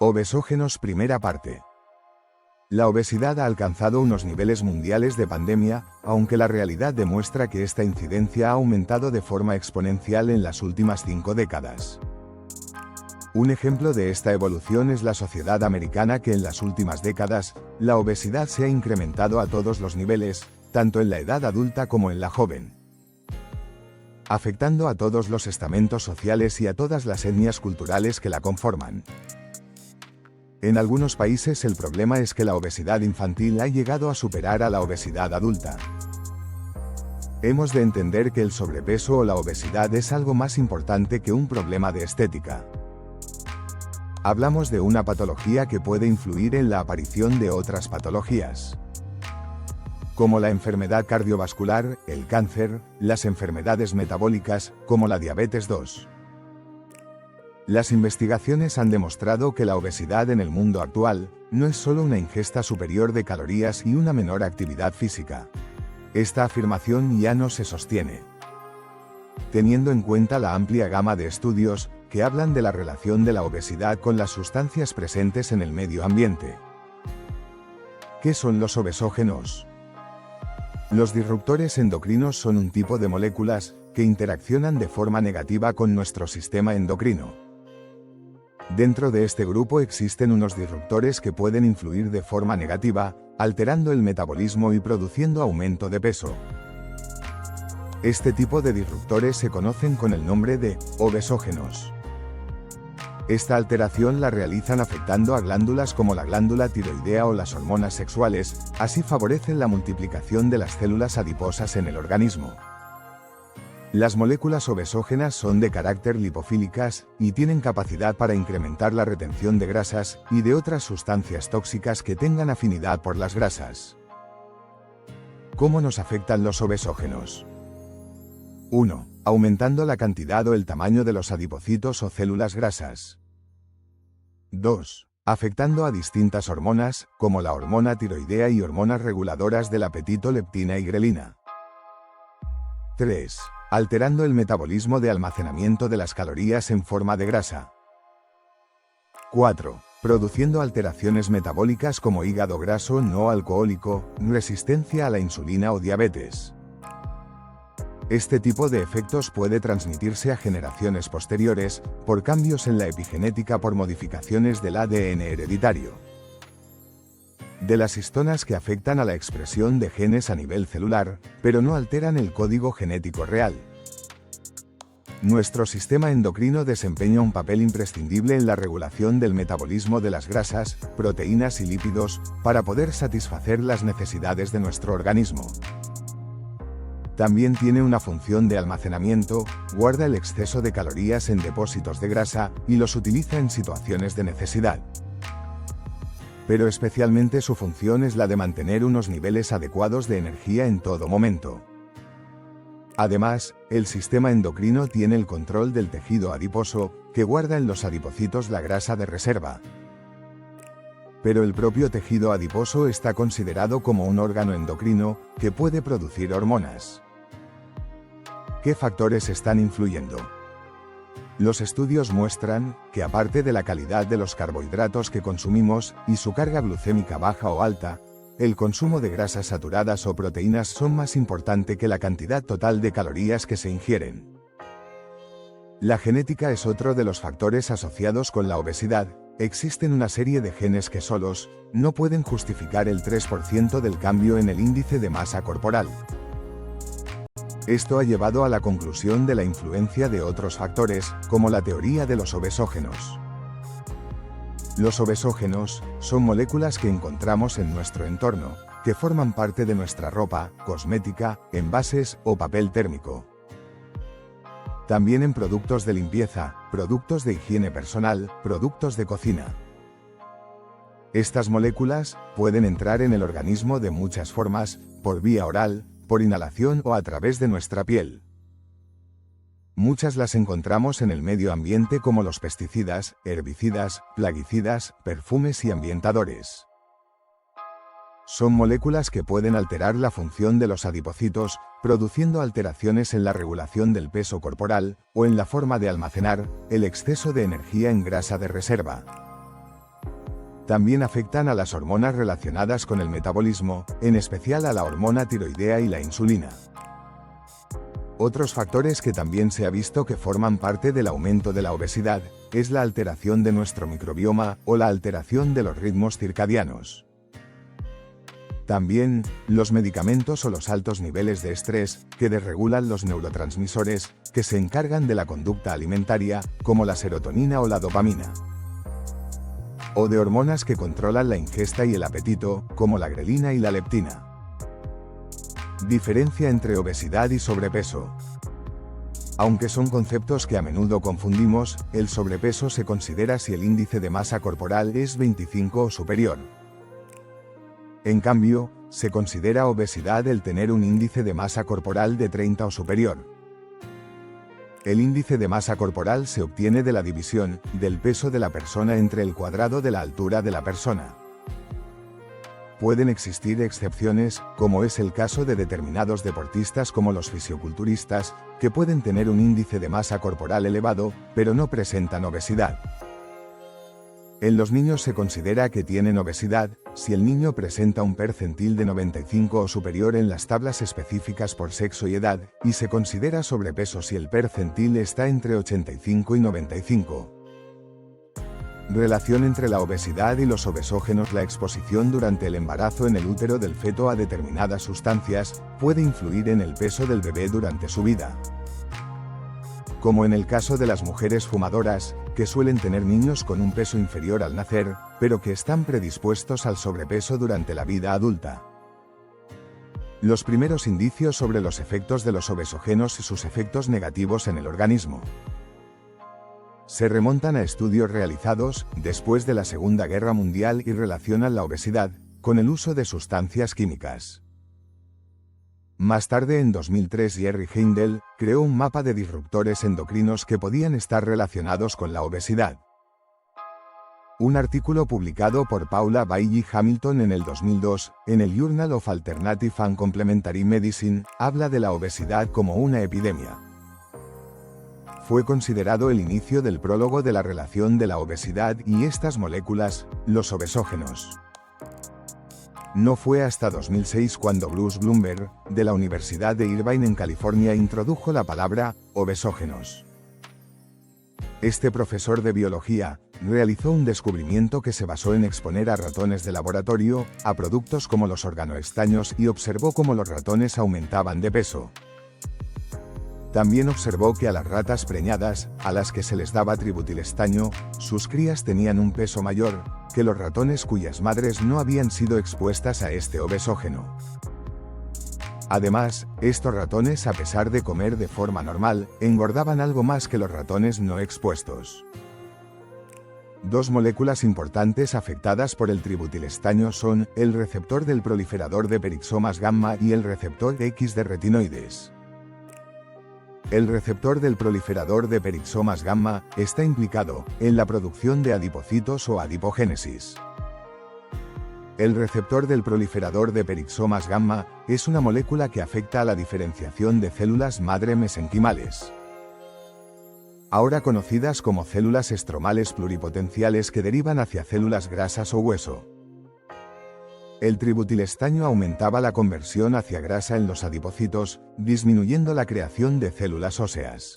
Obesógenos. Primera parte. La obesidad ha alcanzado unos niveles mundiales de pandemia, aunque la realidad demuestra que esta incidencia ha aumentado de forma exponencial en las últimas 5 décadas. Un ejemplo de esta evolución es la sociedad americana, que en las últimas décadas, la obesidad se ha incrementado a todos los niveles, tanto en la edad adulta como en la joven, afectando a todos los estamentos sociales y a todas las etnias culturales que la conforman. En algunos países el problema es que la obesidad infantil ha llegado a superar a la obesidad adulta. Hemos de entender que el sobrepeso o la obesidad es algo más importante que un problema de estética. Hablamos de una patología que puede influir en la aparición de otras patologías, como la enfermedad cardiovascular, el cáncer, las enfermedades metabólicas, como la diabetes 2. Las investigaciones han demostrado que la obesidad en el mundo actual no es solo una ingesta superior de calorías y una menor actividad física. Esta afirmación ya no se sostiene, teniendo en cuenta la amplia gama de estudios que hablan de la relación de la obesidad con las sustancias presentes en el medio ambiente. ¿Qué son los obesógenos? Los disruptores endocrinos son un tipo de moléculas que interaccionan de forma negativa con nuestro sistema endocrino. Dentro de este grupo existen unos disruptores que pueden influir de forma negativa, alterando el metabolismo y produciendo aumento de peso. Este tipo de disruptores se conocen con el nombre de obesógenos. Esta alteración la realizan afectando a glándulas como la glándula tiroidea o las hormonas sexuales, así favorecen la multiplicación de las células adiposas en el organismo. Las moléculas obesógenas son de carácter lipofílicas y tienen capacidad para incrementar la retención de grasas y de otras sustancias tóxicas que tengan afinidad por las grasas. ¿Cómo nos afectan los obesógenos? 1. Aumentando la cantidad o el tamaño de los adipocitos o células grasas. 2. Afectando a distintas hormonas, como la hormona tiroidea y hormonas reguladoras del apetito, leptina y grelina. 3. Alterando el metabolismo de almacenamiento de las calorías en forma de grasa. 4. Produciendo alteraciones metabólicas como hígado graso no alcohólico, resistencia a la insulina o diabetes. Este tipo de efectos puede transmitirse a generaciones posteriores, por cambios en la epigenética, por modificaciones del ADN hereditario, de las histonas que afectan a la expresión de genes a nivel celular, pero no alteran el código genético real. Nuestro sistema endocrino desempeña un papel imprescindible en la regulación del metabolismo de las grasas, proteínas y lípidos, para poder satisfacer las necesidades de nuestro organismo. También tiene una función de almacenamiento, guarda el exceso de calorías en depósitos de grasa y los utiliza en situaciones de necesidad. Pero especialmente su función es la de mantener unos niveles adecuados de energía en todo momento. Además, el sistema endocrino tiene el control del tejido adiposo, que guarda en los adipocitos la grasa de reserva. Pero el propio tejido adiposo está considerado como un órgano endocrino que puede producir hormonas. ¿Qué factores están influyendo? Los estudios muestran que, aparte de la calidad de los carbohidratos que consumimos y su carga glucémica baja o alta, el consumo de grasas saturadas o proteínas son más importante que la cantidad total de calorías que se ingieren. La genética es otro de los factores asociados con la obesidad. Existen una serie de genes que solos no pueden justificar el 3% del cambio en el índice de masa corporal. Esto ha llevado a la conclusión de la influencia de otros factores, como la teoría de los obesógenos. Los obesógenos son moléculas que encontramos en nuestro entorno, que forman parte de nuestra ropa, cosmética, envases o papel térmico. También en productos de limpieza, productos de higiene personal, productos de cocina. Estas moléculas pueden entrar en el organismo de muchas formas, por vía oral, por inhalación o a través de nuestra piel. Muchas las encontramos en el medio ambiente, como los pesticidas, herbicidas, plaguicidas, perfumes y ambientadores. Son moléculas que pueden alterar la función de los adipocitos, produciendo alteraciones en la regulación del peso corporal, o en la forma de almacenar el exceso de energía en grasa de reserva. También afectan a las hormonas relacionadas con el metabolismo, en especial a la hormona tiroidea y la insulina. Otros factores que también se ha visto que forman parte del aumento de la obesidad, es la alteración de nuestro microbioma o la alteración de los ritmos circadianos. También, los medicamentos o los altos niveles de estrés, que desregulan los neurotransmisores, que se encargan de la conducta alimentaria, como la serotonina o la dopamina. O de hormonas que controlan la ingesta y el apetito, como la grelina y la leptina. Diferencia entre obesidad y sobrepeso. Aunque son conceptos que a menudo confundimos, el sobrepeso se considera si el índice de masa corporal es 25 o superior. En cambio, se considera obesidad el tener un índice de masa corporal de 30 o superior. El índice de masa corporal se obtiene de la división del peso de la persona entre el cuadrado de la altura de la persona. Pueden existir excepciones, como es el caso de determinados deportistas como los fisioculturistas, que pueden tener un índice de masa corporal elevado, pero no presentan obesidad. En los niños se considera que tienen obesidad, si el niño presenta un percentil de 95 o superior en las tablas específicas por sexo y edad, y se considera sobrepeso si el percentil está entre 85 y 95. Relación entre la obesidad y los obesógenos. La exposición durante el embarazo en el útero del feto a determinadas sustancias puede influir en el peso del bebé durante su vida. Como en el caso de las mujeres fumadoras, que suelen tener niños con un peso inferior al nacer, pero que están predispuestos al sobrepeso durante la vida adulta. Los primeros indicios sobre los efectos de los obesógenos y sus efectos negativos en el organismo se remontan a estudios realizados después de la Segunda Guerra Mundial y relacionan la obesidad con el uso de sustancias químicas. Más tarde, en 2003, Jerry Heindel creó un mapa de disruptores endocrinos que podían estar relacionados con la obesidad. Un artículo publicado por Paula Bailey Hamilton en el 2002, en el Journal of Alternative and Complementary Medicine, habla de la obesidad como una epidemia. Fue considerado el inicio del prólogo de la relación de la obesidad y estas moléculas, los obesógenos. No fue hasta 2006 cuando Bruce Bloomberg, de la Universidad de Irvine en California, introdujo la palabra obesógenos. Este profesor de biología realizó un descubrimiento que se basó en exponer a ratones de laboratorio a productos como los organoestaños y observó cómo los ratones aumentaban de peso. También observó que a las ratas preñadas, a las que se les daba tributilestaño, sus crías tenían un peso mayor que los ratones cuyas madres no habían sido expuestas a este obesógeno. Además, estos ratones, a pesar de comer de forma normal, engordaban algo más que los ratones no expuestos. Dos moléculas importantes afectadas por el tributilestaño son el receptor del proliferador de perisomas gamma y el receptor X de retinoides. El receptor del proliferador de perisomas gamma está implicado en la producción de adipocitos o adipogénesis. El receptor del proliferador de perisomas gamma es una molécula que afecta a la diferenciación de células madre mesenquimales, ahora conocidas como células estromales pluripotenciales, que derivan hacia células grasas o hueso. El tributilestaño aumentaba la conversión hacia grasa en los adipocitos, disminuyendo la creación de células óseas.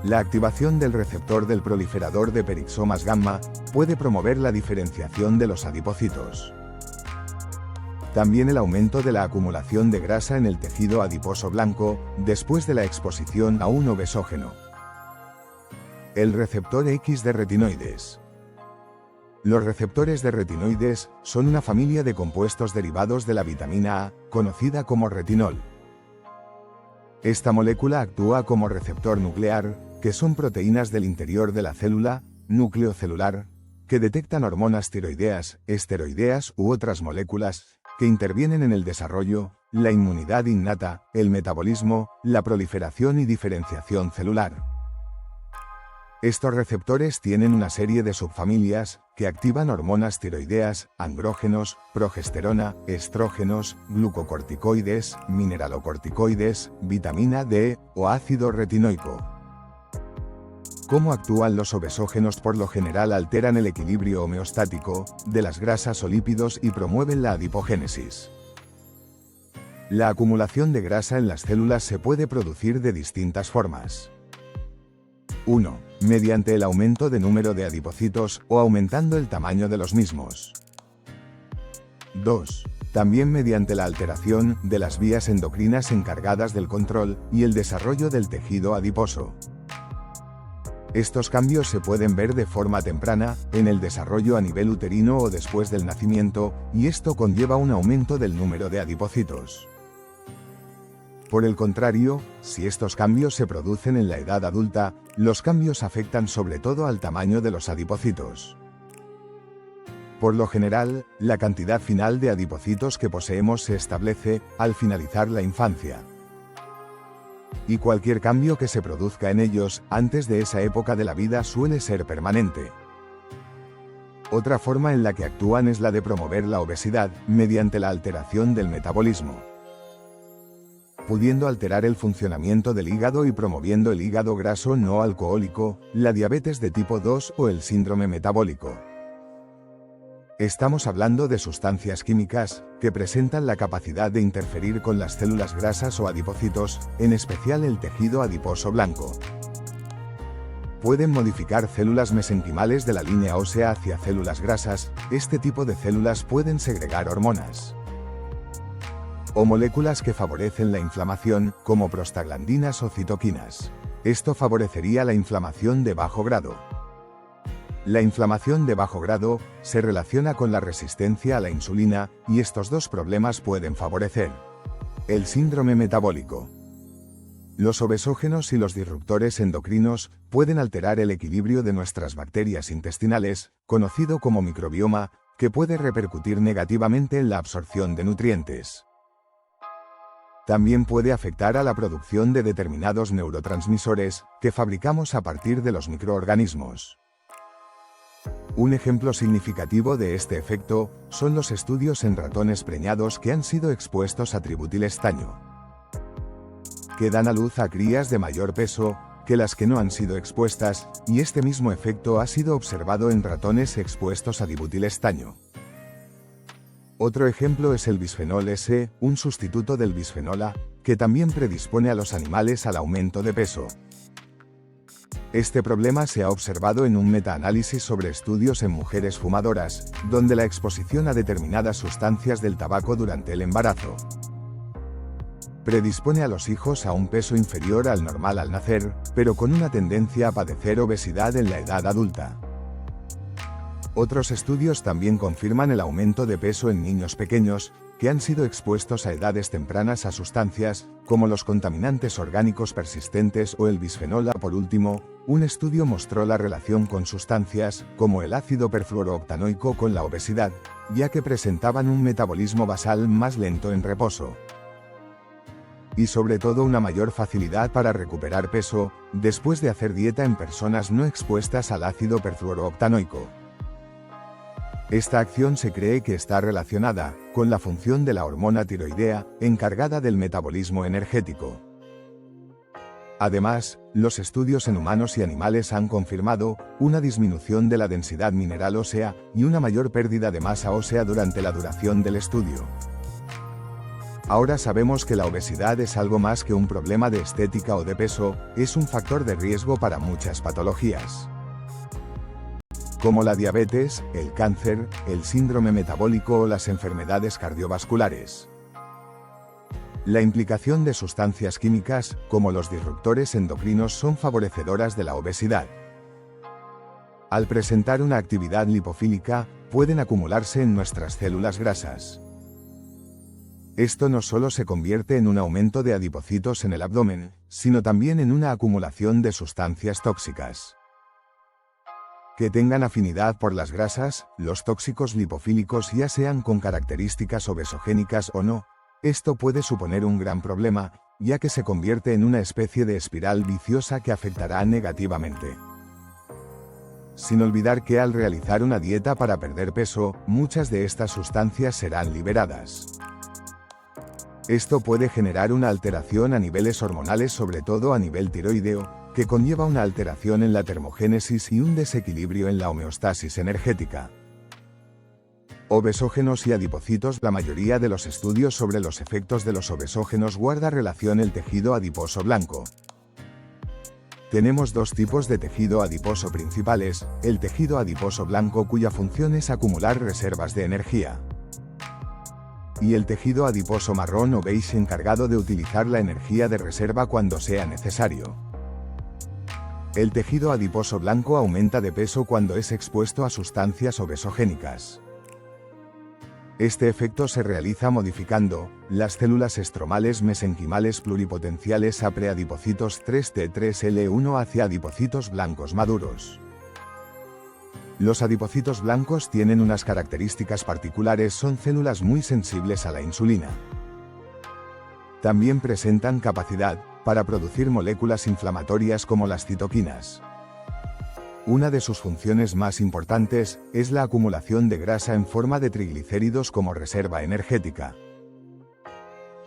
La activación del receptor del proliferador de perisomas gamma puede promover la diferenciación de los adipocitos. También el aumento de la acumulación de grasa en el tejido adiposo blanco después de la exposición a un obesógeno. El receptor X de retinoides. Los receptores de retinoides son una familia de compuestos derivados de la vitamina A, conocida como retinol. Esta molécula actúa como receptor nuclear, que son proteínas del interior de la célula, núcleo celular, que detectan hormonas tiroideas, esteroideas u otras moléculas, que intervienen en el desarrollo, la inmunidad innata, el metabolismo, la proliferación y diferenciación celular. Estos receptores tienen una serie de subfamilias que activan hormonas tiroideas, andrógenos, progesterona, estrógenos, glucocorticoides, mineralocorticoides, vitamina D o ácido retinoico. ¿Cómo actúan los obesógenos? Por lo general alteran el equilibrio homeostático de las grasas o lípidos y promueven la adipogénesis. La acumulación de grasa en las células se puede producir de distintas formas. 1. Mediante el aumento de número de adipocitos o aumentando el tamaño de los mismos. 2. También mediante la alteración de las vías endocrinas encargadas del control y el desarrollo del tejido adiposo. Estos cambios se pueden ver de forma temprana, en el desarrollo a nivel uterino o después del nacimiento, y esto conlleva un aumento del número de adipocitos. Por el contrario, si estos cambios se producen en la edad adulta, los cambios afectan sobre todo al tamaño de los adipocitos. Por lo general, la cantidad final de adipocitos que poseemos se establece al finalizar la infancia. Y cualquier cambio que se produzca en ellos antes de esa época de la vida suele ser permanente. Otra forma en la que actúan es la de promover la obesidad mediante la alteración del metabolismo, pudiendo alterar el funcionamiento del hígado y promoviendo el hígado graso no alcohólico, la diabetes de tipo 2 o el síndrome metabólico. Estamos hablando de sustancias químicas que presentan la capacidad de interferir con las células grasas o adipocitos, en especial el tejido adiposo blanco. Pueden modificar células mesenquimales de la línea ósea hacia células grasas. Este tipo de células pueden segregar hormonas o moléculas que favorecen la inflamación, como prostaglandinas o citoquinas. Esto favorecería la inflamación de bajo grado. La inflamación de bajo grado se relaciona con la resistencia a la insulina, y estos dos problemas pueden favorecer el síndrome metabólico. Los obesógenos y los disruptores endocrinos pueden alterar el equilibrio de nuestras bacterias intestinales, conocido como microbioma, que puede repercutir negativamente en la absorción de nutrientes. También puede afectar a la producción de determinados neurotransmisores que fabricamos a partir de los microorganismos. Un ejemplo significativo de este efecto son los estudios en ratones preñados que han sido expuestos a tributilestaño, que dan a luz a crías de mayor peso que las que no han sido expuestas, y este mismo efecto ha sido observado en ratones expuestos a dibutilestaño. Otro ejemplo es el bisfenol S, un sustituto del bisfenol A, que también predispone a los animales al aumento de peso. Este problema se ha observado en un metaanálisis sobre estudios en mujeres fumadoras, donde la exposición a determinadas sustancias del tabaco durante el embarazo predispone a los hijos a un peso inferior al normal al nacer, pero con una tendencia a padecer obesidad en la edad adulta. Otros estudios también confirman el aumento de peso en niños pequeños, que han sido expuestos a edades tempranas a sustancias, como los contaminantes orgánicos persistentes o el bisfenol A. Por último, un estudio mostró la relación con sustancias, como el ácido perfluorooctanoico con la obesidad, ya que presentaban un metabolismo basal más lento en reposo. Y sobre todo una mayor facilidad para recuperar peso, después de hacer dieta en personas no expuestas al ácido perfluorooctanoico. Esta acción se cree que está relacionada con la función de la hormona tiroidea, encargada del metabolismo energético. Además, los estudios en humanos y animales han confirmado una disminución de la densidad mineral ósea y una mayor pérdida de masa ósea durante la duración del estudio. Ahora sabemos que la obesidad es algo más que un problema de estética o de peso, es un factor de riesgo para muchas patologías, como la diabetes, el cáncer, el síndrome metabólico o las enfermedades cardiovasculares. La implicación de sustancias químicas, como los disruptores endocrinos, son favorecedoras de la obesidad. Al presentar una actividad lipofílica, pueden acumularse en nuestras células grasas. Esto no solo se convierte en un aumento de adipocitos en el abdomen, sino también en una acumulación de sustancias tóxicas que tengan afinidad por las grasas. Los tóxicos lipofílicos, ya sean con características obesogénicas o no, esto puede suponer un gran problema, ya que se convierte en una especie de espiral viciosa que afectará negativamente. Sin olvidar que al realizar una dieta para perder peso, muchas de estas sustancias serán liberadas. Esto puede generar una alteración a niveles hormonales, sobre todo a nivel tiroideo, que conlleva una alteración en la termogénesis y un desequilibrio en la homeostasis energética. Obesógenos y adipocitos. La mayoría de los estudios sobre los efectos de los obesógenos guarda relación el tejido adiposo blanco. Tenemos dos tipos de tejido adiposo principales: el tejido adiposo blanco, cuya función es acumular reservas de energía, y el tejido adiposo marrón o beige, encargado de utilizar la energía de reserva cuando sea necesario. El tejido adiposo blanco aumenta de peso cuando es expuesto a sustancias obesogénicas. Este efecto se realiza modificando las células estromales mesenquimales pluripotenciales a preadipocitos 3T3L1 hacia adipocitos blancos maduros. Los adipocitos blancos tienen unas características particulares: son células muy sensibles a la insulina. También presentan capacidad para producir moléculas inflamatorias como las citoquinas. Una de sus funciones más importantes es la acumulación de grasa en forma de triglicéridos como reserva energética.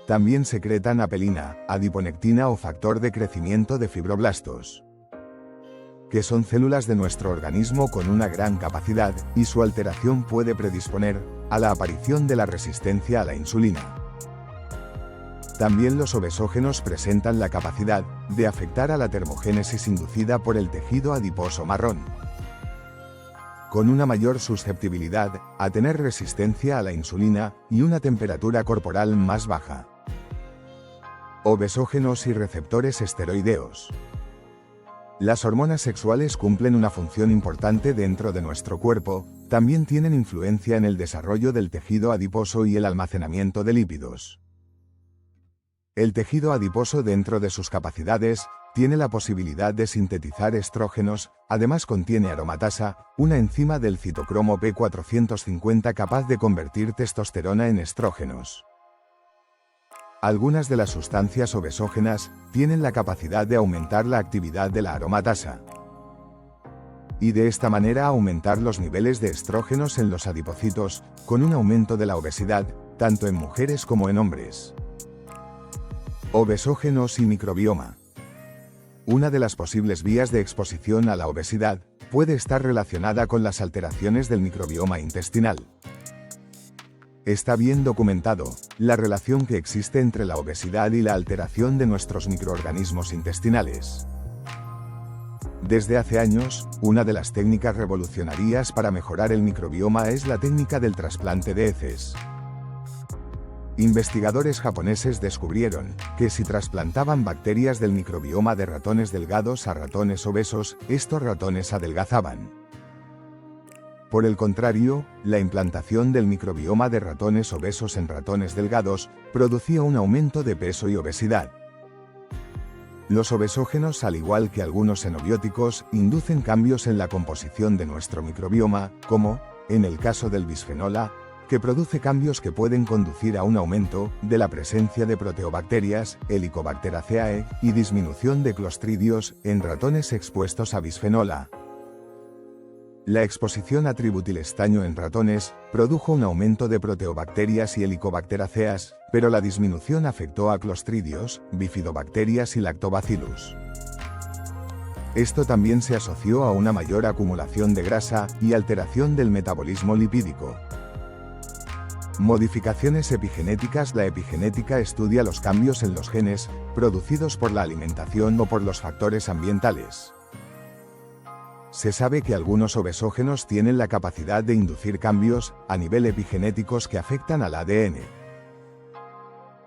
También secretan apelina, adiponectina o factor de crecimiento de fibroblastos, que son células de nuestro organismo con una gran capacidad, y su alteración puede predisponer a la aparición de la resistencia a la insulina. También los obesógenos presentan la capacidad de afectar a la termogénesis inducida por el tejido adiposo marrón, con una mayor susceptibilidad a tener resistencia a la insulina y una temperatura corporal más baja. Obesógenos y receptores esteroideos. Las hormonas sexuales cumplen una función importante dentro de nuestro cuerpo. También tienen influencia en el desarrollo del tejido adiposo y el almacenamiento de lípidos. El tejido adiposo, dentro de sus capacidades, tiene la posibilidad de sintetizar estrógenos. Además contiene aromatasa, una enzima del citocromo P450 capaz de convertir testosterona en estrógenos. Algunas de las sustancias obesógenas tienen la capacidad de aumentar la actividad de la aromatasa, y de esta manera aumentar los niveles de estrógenos en los adipocitos, con un aumento de la obesidad, tanto en mujeres como en hombres. Obesógenos y microbioma. Una de las posibles vías de exposición a la obesidad puede estar relacionada con las alteraciones del microbioma intestinal. Está bien documentado la relación que existe entre la obesidad y la alteración de nuestros microorganismos intestinales. Desde hace años, una de las técnicas revolucionarias para mejorar el microbioma es la técnica del trasplante de heces. Investigadores japoneses descubrieron que si trasplantaban bacterias del microbioma de ratones delgados a ratones obesos, estos ratones adelgazaban. Por el contrario, la implantación del microbioma de ratones obesos en ratones delgados producía un aumento de peso y obesidad. Los obesógenos, al igual que algunos xenobióticos, inducen cambios en la composición de nuestro microbioma, como, en el caso del bisfenol A, que produce cambios que pueden conducir a un aumento de la presencia de proteobacterias, Helicobacteraceae, y disminución de clostridios en ratones expuestos a bisfenol A. La exposición a tributilestaño en ratones produjo un aumento de proteobacterias y helicobacteraceas, pero la disminución afectó a clostridios, bifidobacterias y lactobacillus. Esto también se asoció a una mayor acumulación de grasa y alteración del metabolismo lipídico. Modificaciones epigenéticas. La epigenética estudia los cambios en los genes producidos por la alimentación o por los factores ambientales. Se sabe que algunos obesógenos tienen la capacidad de inducir cambios a nivel epigenéticos que afectan al ADN.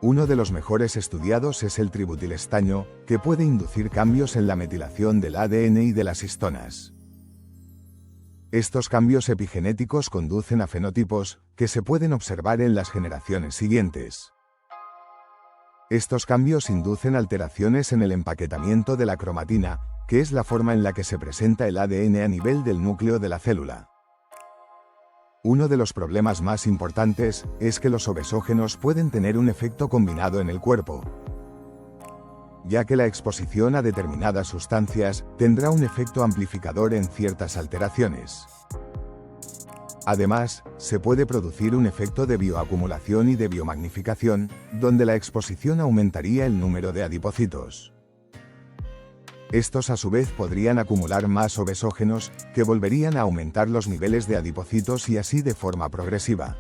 Uno de los mejores estudiados es el tributilestaño, que puede inducir cambios en la metilación del ADN y de las histonas. Estos cambios epigenéticos conducen a fenotipos que se pueden observar en las generaciones siguientes. Estos cambios inducen alteraciones en el empaquetamiento de la cromatina, que es la forma en la que se presenta el ADN a nivel del núcleo de la célula. Uno de los problemas más importantes es que los obesógenos pueden tener un efecto combinado en el cuerpo, ya que la exposición a determinadas sustancias tendrá un efecto amplificador en ciertas alteraciones. Además, se puede producir un efecto de bioacumulación y de biomagnificación, donde la exposición aumentaría el número de adipocitos. Estos a su vez podrían acumular más obesógenos, que volverían a aumentar los niveles de adipocitos y así de forma progresiva.